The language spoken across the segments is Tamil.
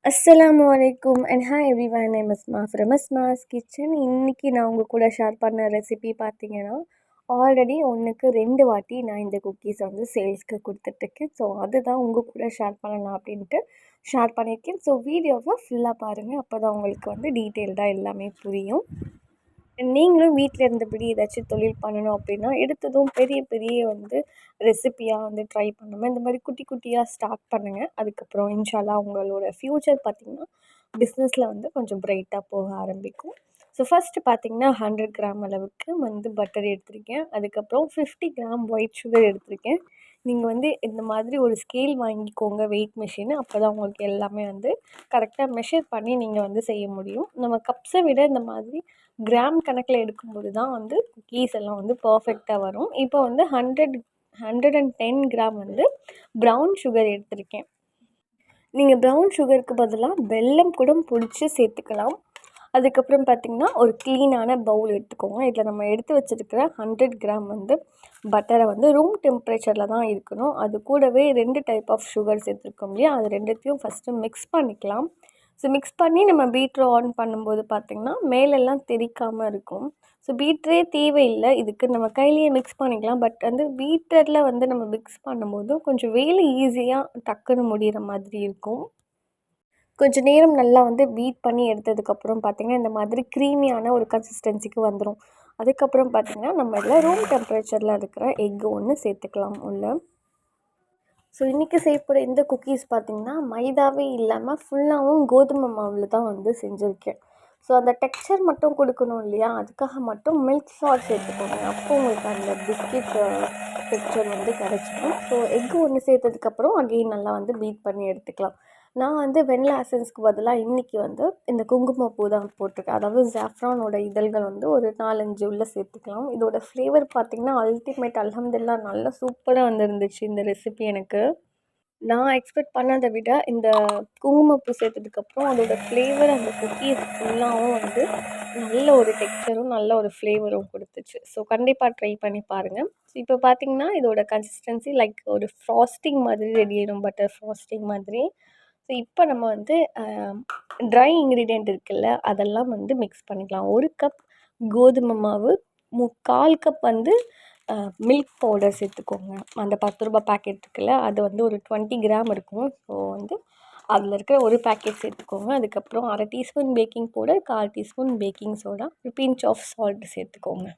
அஸ்ஸலாமு அலைக்கும் and hi everyone. I'm Asma from Asma's kitchen. இன்றைக்கி நான் உங்கள் கூட ஷேர் பண்ண ரெசிபி பார்த்தீங்கன்னா, ஆல்ரெடி ஒன்றுக்கு 2 வாட்டி நான் இந்த குக்கீஸை வந்து சேல்ஸ்க்கு கொடுத்துட்ருக்கேன். ஸோ அதுதான் உங்கள் கூட ஷேர் பண்ணலாம் அப்படின்ட்டு ஷேர் பண்ணியிருக்கேன். ஸோ வீடியோவை ஃபுல்லாக பாருங்கள், அப்போ தான் உங்களுக்கு வந்து டீட்டெயில்டாக எல்லாமே புரியும். நீங்களும் வீட்டில் இருந்தபடி ஏதாச்சும் தொழில் பண்ணணும் அப்படின்னா, எடுத்ததும் பெரிய பெரிய வந்து ரெசிப்பியாக வந்து ட்ரை பண்ணாமல் இந்த மாதிரி குட்டி குட்டியாக ஸ்டார்ட் பண்ணுங்கள். அதுக்கப்புறம் இன்ஷால்லா உங்களோட ஃப்யூச்சர் பார்த்திங்கன்னா பிஸ்னஸில் வந்து கொஞ்சம் பிரைட்டாக போக ஆரம்பிக்கும். ஸோ ஃபஸ்ட்டு பார்த்திங்கன்னா 100 கிராம் அளவுக்கு வந்து பட்டர் எடுத்திருக்கேன். அதுக்கப்புறம் 50 கிராம் ஒயிட் சுகர் எடுத்திருக்கேன். நீங்கள் வந்து இந்த மாதிரி ஒரு ஸ்கேல் வாங்கிக்கோங்க, வெயிட் மிஷின். அப்போ தான் உங்களுக்கு எல்லாமே வந்து கரெக்டாக மெஷர் பண்ணி நீங்கள் வந்து செய்ய முடியும். நம்ம கப்ஸை விட இந்த மாதிரி கிராம் கணக்கில் எடுக்கும்போது தான் வந்து குக்கீஸ் எல்லாம் வந்து பர்ஃபெக்டாக வரும். இப்போ வந்து 110 கிராம் வந்து ப்ரௌன் சுகர் எடுத்திருக்கேன். நீங்கள் ப்ரௌன் சுகருக்கு பதிலாக வெல்லம் கூட பிடிச்சி சேர்த்துக்கலாம். அதுக்கப்புறம் பார்த்திங்கன்னா ஒரு க்ளீனான பவுல் எடுத்துக்கோங்க. இதில் நம்ம எடுத்து வச்சுருக்கிற 100 கிராம் வந்து பட்டரை வந்து ரூம் டெம்பரேச்சரில் தான் இருக்கணும். அது கூடவே 2 டைப் ஆஃப் சுகர் சேர்த்துருக்கோம் இல்லையா, அது ரெண்டுத்தையும் ஃபஸ்ட்டு மிக்ஸ் பண்ணிக்கலாம். ஸோ மிக்ஸ் பண்ணி நம்ம பீட்ரு ஆன் பண்ணும்போது பார்த்திங்கன்னா மேலெல்லாம் தெறிக்காமல் இருக்கும். ஸோ பீட்ரே தேவையில்லை, இதுக்கு நம்ம கையிலேயே மிக்ஸ் பண்ணிக்கலாம். பட் வந்து பீட்டரில் வந்து நம்ம மிக்ஸ் பண்ணும்போது கொஞ்சம் வேலை ஈஸியாக டக்குன்னு முடிகிற மாதிரி இருக்கும். கொஞ்சம் நேரம் நல்லா வந்து பீட் பண்ணி எடுத்ததுக்கப்புறம் பார்த்திங்கன்னா இந்த மாதிரி க்ரீமியான ஒரு கன்சிஸ்டன்சிக்கு வந்துடும். அதுக்கப்புறம் பார்த்திங்கன்னா நம்ம இதில் ரூம் டெம்பரேச்சரில் இருக்கிற எக்கு ஒன்று சேர்த்துக்கலாம் உள்ள. ஸோ இன்றைக்கி செய்யப்படுற இந்த குக்கீஸ் பார்த்திங்கன்னா மைதாவே இல்லாமல் ஃபுல்லாகவும் கோதுமை மாவில் தான் வந்து செஞ்சுருக்கேன். ஸோ அந்த டெக்ஸ்சர் மட்டும் கொடுக்கணும் இல்லையா, அதுக்காக மட்டும் மில்க் சால்ட் சேர்த்துக்கோங்க. அப்போ உங்களுக்கு அந்த பிஸ்கெட் டெக்ஸ்சர் வந்து கிடச்சிடும். ஸோ எக்கு ஒன்று சேர்த்ததுக்கப்புறம் அகெயின் நல்லா வந்து பீட் பண்ணி எடுத்துக்கலாம். நான் வந்து வெண்ணிலா எசன்ஸ்க்கு பதிலாக இன்றைக்கி வந்து இந்த குங்குமப்பூ தான் போட்டிருக்கேன். அதாவது ஜாஃப்ரானோட இதழ்கள் வந்து ஒரு 4-5 உள்ள சேர்த்துக்கலாம். இதோட ஃப்ளேவர் பார்த்திங்கன்னா அல்டிமேட். அல்ஹம்துலில்லாஹ் நல்லா சூப்பராக வந்துருந்துச்சு இந்த ரெசிபி. எனக்கு நான் எக்ஸ்பெக்ட் பண்ணதை விட இந்த குங்குமப்பூ சேர்த்ததுக்கப்புறம் அதோடய ஃப்ளேவர் அந்த குக்கீஸ் ஃபுல்லாகவும் வந்து நல்ல ஒரு டெக்ஸ்சரும் நல்ல ஒரு ஃப்ளேவரும் கொடுத்துச்சு. ஸோ கண்டிப்பாக ட்ரை பண்ணி பாருங்கள். ஸோ இப்போ பார்த்திங்கன்னா இதோட கன்சிஸ்டன்சி லைக் ஒரு ஃப்ராஸ்டிங் மாதிரி ரெடி ஆயிடும், பட்டர் ஃப்ராஸ்டிங் மாதிரி. ஸோ இப்போ நம்ம வந்து ட்ரை இன்க்ரீடியண்ட் இருக்குல்ல, அதெல்லாம் வந்து மிக்ஸ் பண்ணிக்கலாம். 1 கப் கோதுமை மாவு, 1/4 கப் வந்து மில்க் பவுடர் சேர்த்துக்கோங்க. அந்த 10 ரூபா பேக்கெட் இருக்குல்ல, அது வந்து ஒரு 20 கிராம் இருக்கும். ஸோ வந்து அதில் இருக்கிற ஒரு பேக்கெட் சேர்த்துக்கோங்க. அதுக்கப்புறம் 1/2 teaspoon baking powder, 1/4 teaspoon baking soda, ஒரு பிஞ்ச் ஆஃப் சால்ட் சேர்த்துக்கோங்க.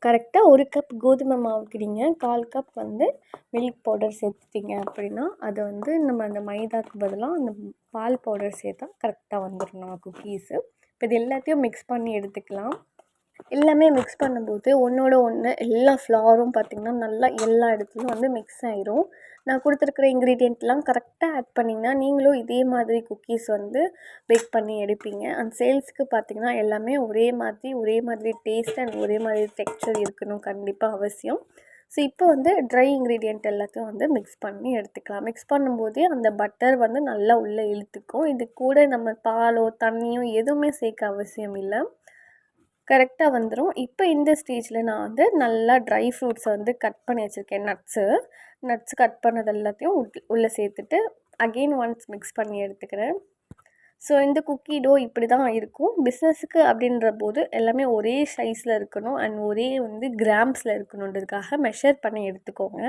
கரெக்டாக 1 கப் கோதுமை மாவுக்கு நீங்கள் 1/4 கப் வந்து மில்க் பவுடர் சேர்த்துட்டிங்க அப்படின்னா அதை வந்து நம்ம அந்த மைதாக்கு பதிலாக அந்த பால் பவுடர் சேர்த்தா கரெக்டாக வந்துடும் நம்ம குக்கீஸு. இப்போ இது எல்லாத்தையும் மிக்ஸ் பண்ணி எடுத்துக்கலாம். எல்லாமே மிக்ஸ் பண்ணும்போது ஒன்றோட ஒன்று எல்லா ஃப்ளாரும் பார்த்திங்கன்னா நல்லா எல்லா இடத்துலையும் வந்து மிக்ஸ் ஆயிரும். நான் கொடுத்துருக்குற இன்க்ரீடியண்ட்லாம் கரெக்டாக ஆட் பண்ணிங்கன்னா நீங்களும் இதே மாதிரி குக்கீஸ் வந்து பேக் பண்ணி எடுப்பீங்க. அந்த சேல்ஸுக்கு பார்த்திங்கன்னா எல்லாமே ஒரே மாதிரி டேஸ்ட் அண்ட் ஒரே மாதிரி டெக்ஸ்சர் இருக்கணும், கண்டிப்பாக அவசியம். ஸோ இப்போ வந்து ட்ரை இன்க்ரீடியண்ட் எல்லாத்தையும் வந்து மிக்ஸ் பண்ணி எடுத்துக்கலாம். மிக்ஸ் பண்ணும்போதே அந்த பட்டர் வந்து நல்லா உள்ளே இழுத்துக்கும். இது கூட நம்ம பாலோ தண்ணியோ எதுவுமே சேர்க்க அவசியம் இல்லை, கரெக்டாக வந்துடும். இப்போ இந்த ஸ்டேஜில் நான் வந்து நல்லா ட்ரை ஃப்ரூட்ஸை வந்து கட் பண்ணி வச்சுருக்கேன். நட்ஸ் கட் பண்ணது எல்லாத்தையும் உள்ளே சேர்த்துட்டு அகெயின் ஒன்ஸ் மிக்ஸ் பண்ணி எடுத்துக்கிறேன். ஸோ இந்த குக்கி டோ இப்படி தான் இருக்கும். பிஸ்னஸுக்கு அப்படின்ற போது எல்லாமே ஒரே சைஸில் இருக்கணும் அண்ட் ஒரே வந்து கிராம்ஸில் இருக்கணுன்றதுக்காக மெஷர் பண்ணி எடுத்துக்கோங்க.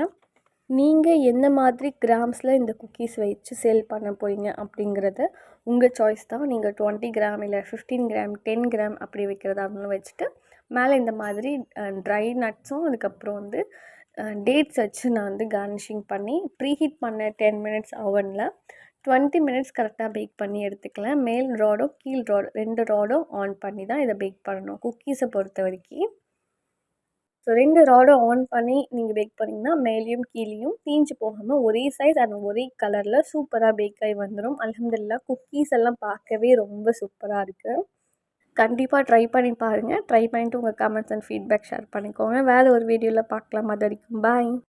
நீங்கள் எந்த மாதிரி கிராம்ஸில் இந்த குக்கீஸ் வச்சு சேல் பண்ண போகிறீங்க அப்படிங்கிறத உங்கள் சாய்ஸ் தான். நீங்கள் 20 கிராம் இல்லை 15 கிராம் 10 கிராம் அப்படி வைக்கிறதா இருந்தாலும் வச்சுட்டு மேலே இந்த மாதிரி ட்ரை நட்ஸும் அதுக்கப்புறம் வந்து டேட்ஸ் வச்சு நான் வந்து கார்னிஷிங் பண்ணி ப்ரீஹீட் பண்ண 10 மினிட்ஸ் ஓவனில் 20 மினிட்ஸ் கரெக்டாக பேக் பண்ணி எடுத்துக்கலாம். மேல் ராடும் கீழ் ராடு 2 ராடும் ஆன் பண்ணி தான் இதை பேக் பண்ணணும் குக்கீஸை பொறுத்த வரைக்கும். ஸோ 2 ராடும் ஆன் பண்ணி நீங்கள் பேக் பண்ணிங்கன்னா மேலேயும் கீழேயும் தீஞ்சு போகாமல் ஒரே சைஸ் அண்ட் ஒரே கலரில் சூப்பராக பேக் ஆகி வந்துடும். அல்ஹம்துலில்லாஹ் குக்கீஸ் எல்லாம் பார்க்கவே ரொம்ப சூப்பராக இருக்குது. கண்டிப்பாக ட்ரை பண்ணி பாருங்கள். ட்ரை பண்ணிவிட்டு உங்கள் கமெண்ட்ஸ் அண்ட் ஃபீட்பேக் ஷேர் பண்ணிக்கோங்க. வேறு ஒரு வீடியோவில் பார்க்கலாம். அது வரைக்கும் பாய்.